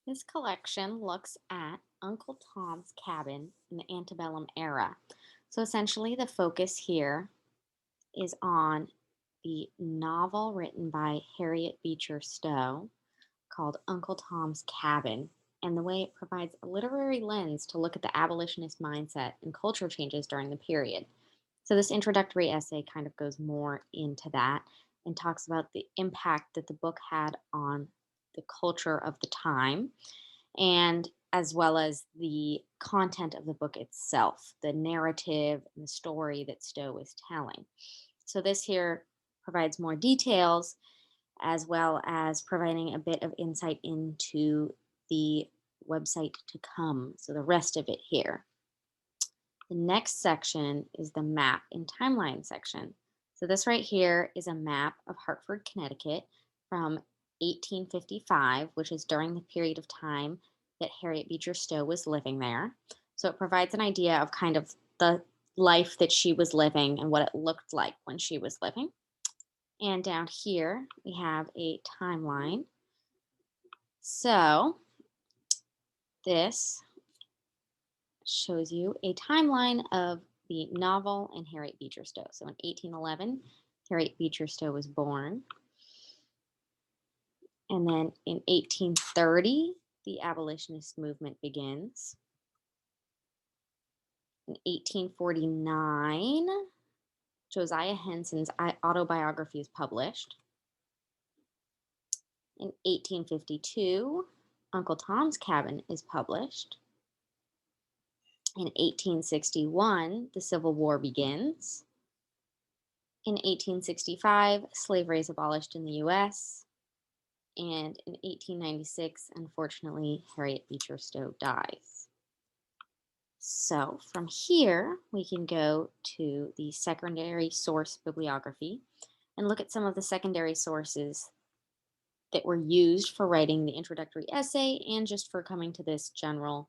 This collection looks at Uncle Tom's Cabin in the antebellum era. So essentially, the focus here is on the novel written by Harriet Beecher Stowe called Uncle Tom's Cabin, and the way it provides a literary lens to look at the abolitionist mindset and culture changes during the period. So, this introductory essay kind of goes more into that and talks about the impact that the book had on the culture of the time and as well as the content of the book itself, the narrative and the story that Stowe is telling. So, this here provides more details as well as providing a bit of insight into the website to come. So, the rest of it here. The next section is the map and timeline section. So, this right here is a map of Hartford, Connecticut from 1855, which is during the period of time that Harriet Beecher Stowe was living there. So, it provides an idea of kind of the life that she was living and what it looked like when she was living. And down here, we have a timeline. So, this shows you a timeline of the novel and Harriet Beecher Stowe. So in 1811, Harriet Beecher Stowe was born. And then in 1830, the abolitionist movement begins. In 1849, Josiah Henson's autobiography is published. In 1852, Uncle Tom's Cabin is published. In 1861, the Civil War begins. In 1865, slavery is abolished in the US. And in 1896, unfortunately, Harriet Beecher Stowe dies. So from here, we can go to the secondary source bibliography and look at some of the secondary sources that were used for writing the introductory essay and just for coming to this general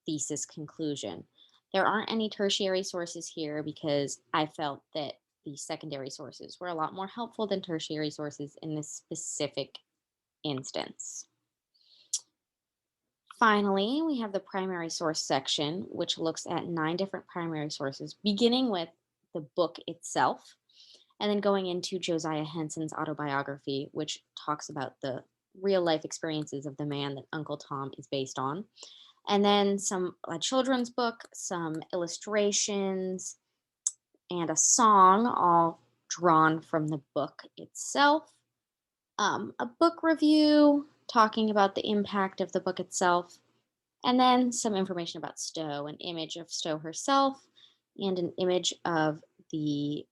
thesis conclusion. There aren't any tertiary sources here because I felt that the secondary sources were a lot more helpful than tertiary sources in this specific instance. Finally, we have the primary source section, which looks at 9 different primary sources, beginning with the book itself, and then going into Josiah Henson's autobiography, which talks about the real life experiences of the man that Uncle Tom is based on. And then some a children's book, some illustrations, and a song, all drawn from the book itself. A book review talking about the impact of the book itself, and then some information about Stowe, an image of Stowe herself, and an image of the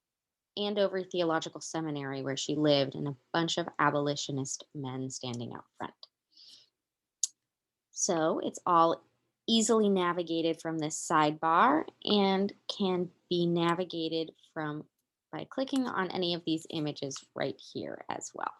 Andover Theological Seminary where she lived, and a bunch of abolitionist men standing out front. So it's all easily navigated from this sidebar and can be navigated from by clicking on any of these images right here as well.